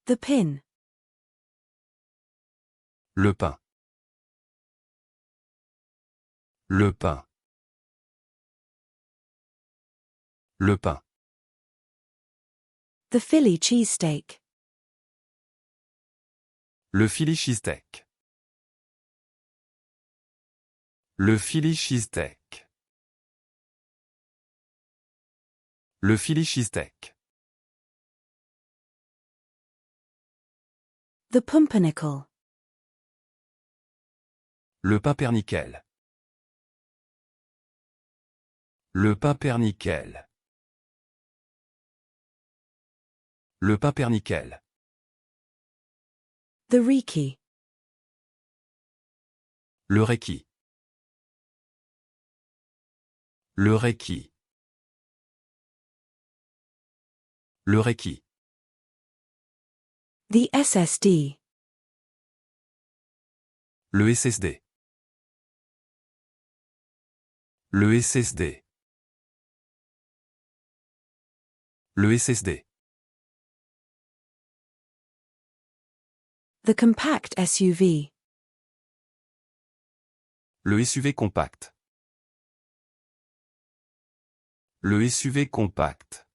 The pin. Le pain. Le pain. Le pain. The Philly cheesesteak. Le Philly cheesesteak. Le Philly cheesesteak. Le Philly cheesesteak. The pumpernickel. Le pumpernickel. Le pumpernickel. Le pumpernickel. The Reiki. Le reiki. Le reiki. Le reiki. The SSD. Le SSD. Le SSD. Le SSD. The compact SUV. Le SUV compact. Le SUV compact.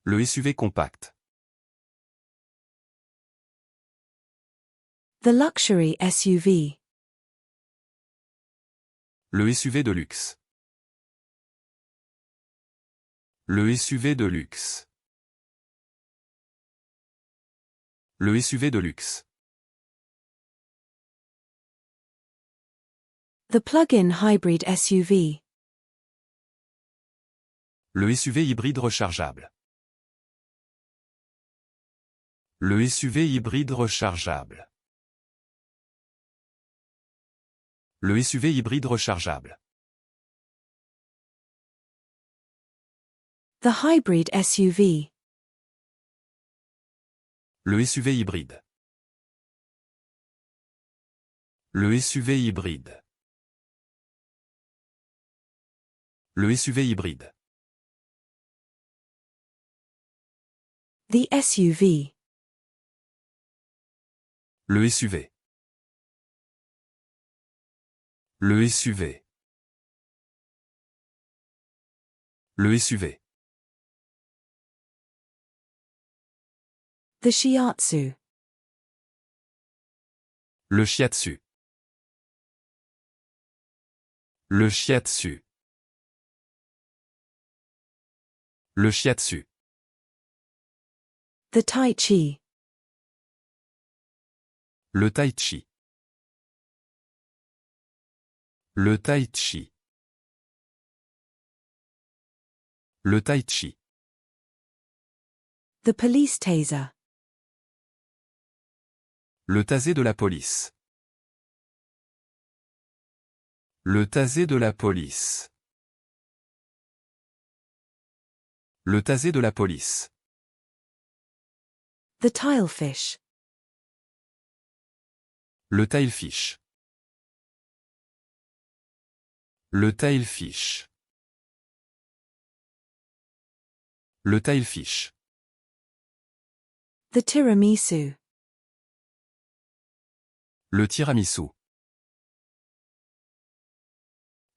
Le SUV compact. The luxury SUV. Le SUV de luxe. Le SUV de luxe. Le SUV de luxe. The plug-in hybrid SUV. Le SUV hybride rechargeable. Le SUV hybride rechargeable. Le SUV hybride rechargeable. The hybrid SUV. Le SUV hybride. Le SUV hybride. Le SUV hybride. The SUV. Le SUV. Le SUV. Le SUV. The Shiatsu. Le shiatsu. Le shiatsu. Le shiatsu. The Tai Chi. Le tai chi. Le tai chi. Le tai chi. The police taser. Le tasé de la police. Le tasé de la police. Le tasé de la police. The tilefish. Le tailfish. Le tailfish. Le tailfish. The tiramisu. Le tiramisu.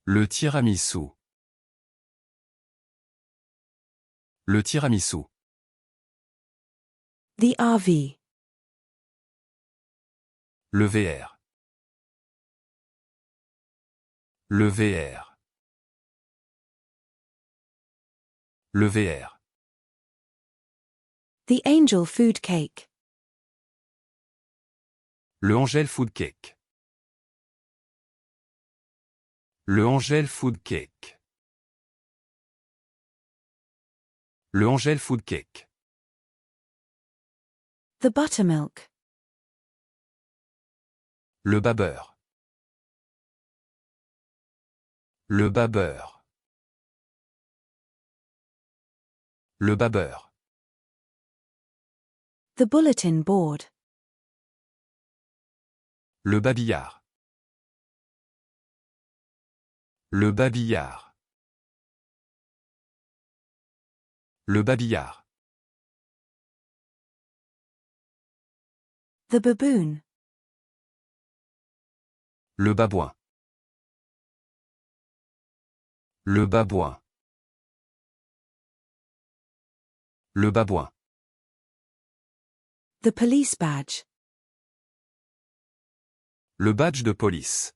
Le tiramisu. Le tiramisu. The RV. Le VR. Le VR. Le VR. The angel food cake. Le Angel Food Cake. Le Angel Food Cake. Le Angel Food Cake. The buttermilk. Le babeur. Le babeur. Le babeur. The bulletin board. Le babillard. Le babillard. Le babillard. The baboon. Le babouin. Le babouin. Le babouin. The police badge. Le badge de police.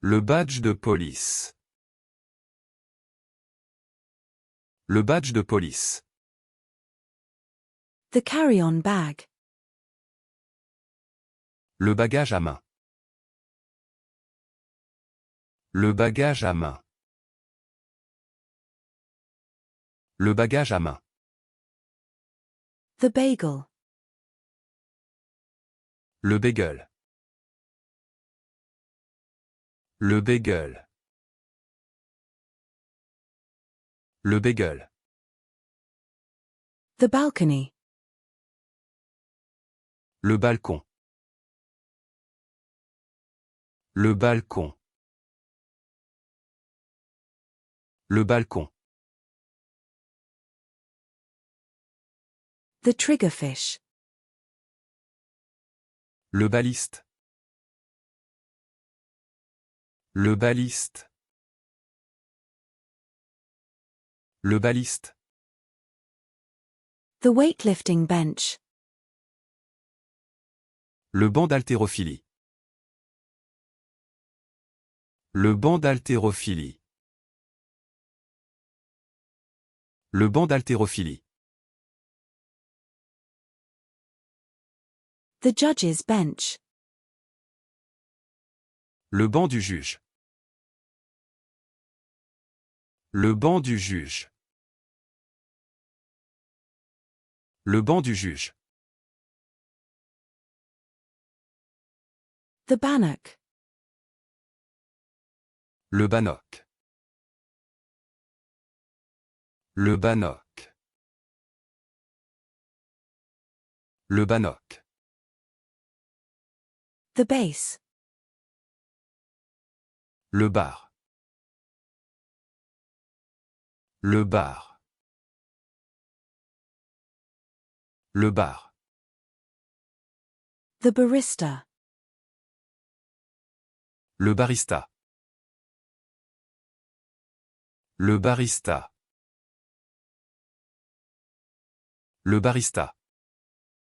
Le badge de police. Le badge de police. The carry-on bag. Le bagage à main. Le bagage à main. Le bagage à main. The bagel. Le bagel. Le bagel. Le bagel. The balcony. Le balcon. Le balcon. Le balcon. The triggerfish. Le baliste. Le baliste. Le baliste. The weightlifting bench. Le banc d'haltérophilie. Le banc d'haltérophilie. Le banc d'haltérophilie. The judge's bench. Le banc du juge. Le banc du juge. Le banc du juge. The bannock. Le bannock. Le bannock. Le bannock. The base. Le bar. Le bar. Le bar. The barista. Le barista. Le barista. Le barista.